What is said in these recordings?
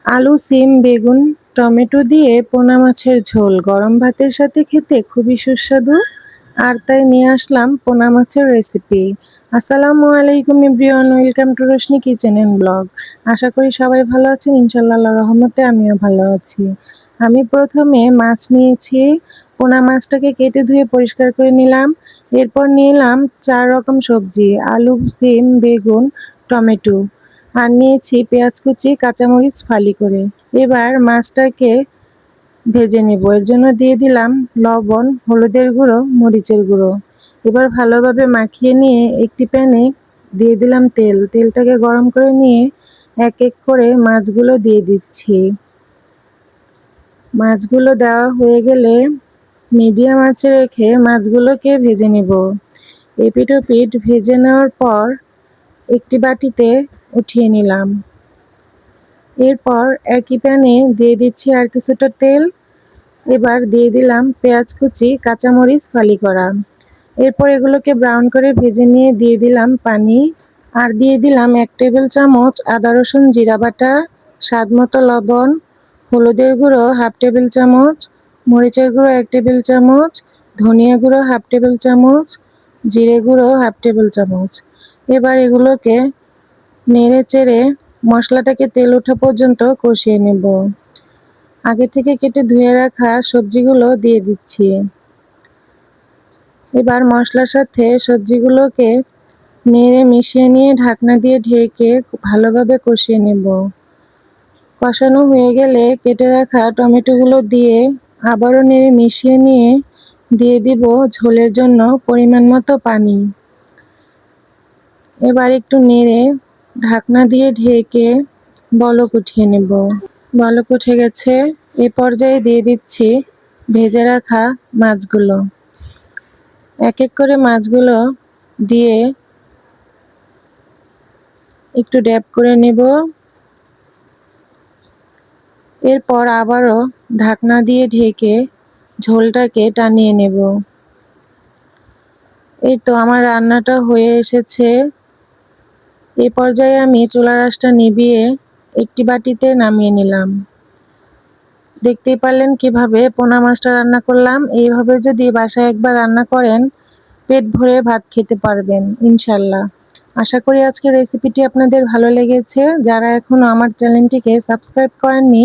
আলু, সিম, বেগুন, টমেটো দিয়ে পোনা মাছের ঝোল গরম ভাতের সাথে খেতে খুবই সুস্বাদু। আর তাই নিয়ে আসলাম পোনা মাছের রেসিপি। আসসালামু আলাইকুম everyone, welcome to Roshni kitchen and blog. আশা করি সবাই ভালো আছেন, ইনশাল্লাহ আল্লাহর রহমতে আমিও ভালো আছি। আমি প্রথমে মাছ নিয়েছি। পোনা মাছটাকে কেটে ধুয়ে পরিষ্কার করে নিলাম। এরপর নিলাম 4 রকম সবজি: আলু, সিম, বেগুন, টমেটো। আর নিয়েছি পেঁয়াজ কুচি, কাঁচামরিচ ফালি করে। এবার মাছটাকে ভেজে নেব। এর জন্য দিয়ে দিলাম লবণ, হলুদের গুঁড়ো, মরিচের গুঁড়ো। এবার ভালোভাবে মাখিয়ে নিয়ে একটি প্যানে দিয়ে দিলাম তেল। তেলটাকে গরম করে নিয়ে এক এক করে মাছগুলো দিয়ে দিচ্ছি। মাছগুলো দেওয়া হয়ে গেলে মিডিয়াম আঁচে রেখে মাছগুলোকে ভেজে নেব। এপিঠ ওপিঠ ভেজে নেওয়ার পর একটি বাটিতে উঠিয়ে নিলাম। এরপর একই প্যানে দিয়ে দিচ্ছি আর কিছুটা তেল। এবার দিয়ে দিলাম পেঁয়াজ কুচি, কাঁচামরিচ ফালি করা। এরপর এগুলোকে ব্রাউন করে ভেজে নিয়ে দিয়ে দিলাম পানি। আর দিয়ে দিলাম 1 টেবিল চামচ আদা রসুন জিরা বাটা, স্বাদ মতো লবণ, হলুদের গুঁড়ো 1/2 টেবিল চামচ, মরিচের গুঁড়ো 1 টেবিল চামচ, ধনিয়া গুঁড়ো 1/2 টেবিল চামচ, জিরে গুঁড়ো 1/2 টেবিল চামচ। এবার এগুলোকে নেড়ে চেড়ে মশলাটাকে তেল ওঠা পর্যন্ত কষিয়ে নেব। আগে থেকে কেটে ধুয়ে রাখা সবজিগুলো দিয়ে দিচ্ছি। এবার মশলার সাথে সবজিগুলোকে নেড়ে মিশিয়ে নিয়ে ঢাকনা দিয়ে ঢেকে ভালোভাবে কষিয়ে নেব। কষানো হয়ে গেলে কেটে রাখা টমেটোগুলো দিয়ে আবারও নেড়ে মিশিয়ে নিয়ে দিয়ে দিব ঝোলের জন্য পরিমাণ মতো পানি। এবার একটু নেড়ে ঢাকনা দিয়ে ঢেকে বলক উঠিয়ে নেব। বলক উঠে গেছে। এ পর্যায়ে দিয়ে দিচ্ছি ভেজে রাখা মাছগুলো। এক এক করে মাছগুলো দিয়ে একটু ড্যাব করে নেব। এরপর আবারও ঢাকনা দিয়ে ঢেকে ঝোলটাকে টানিয়ে নেব। এই তো আমার রান্নাটা হয়ে এসেছে। এ পর্যায়ে আমি চুলার আঁচটা নিভিয়ে একটি বাটিতে নামিয়ে নিলাম। দেখতেই পারলেন কিভাবে পোনা মাছটা রান্না করলাম। এইভাবে যদি বাসায় একবার রান্না করেন পেট ভরে ভাত খেতে পারবেন ইনশাল্লাহ। আশা করি আজকের রেসিপিটি আপনাদের ভালো লেগেছে। যারা এখনো আমার চ্যানেলটিকে সাবস্ক্রাইব করেননি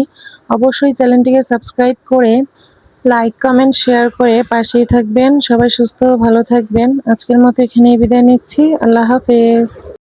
অবশ্যই চ্যানেলটিকে সাবস্ক্রাইব করে লাইক, কমেন্ট, শেয়ার করে পাশেই থাকবেন। সবাই সুস্থ ও ভালো থাকবেন। আজকের মতো এখানেই বিদায় নিচ্ছি। আল্লাহ হাফেজ।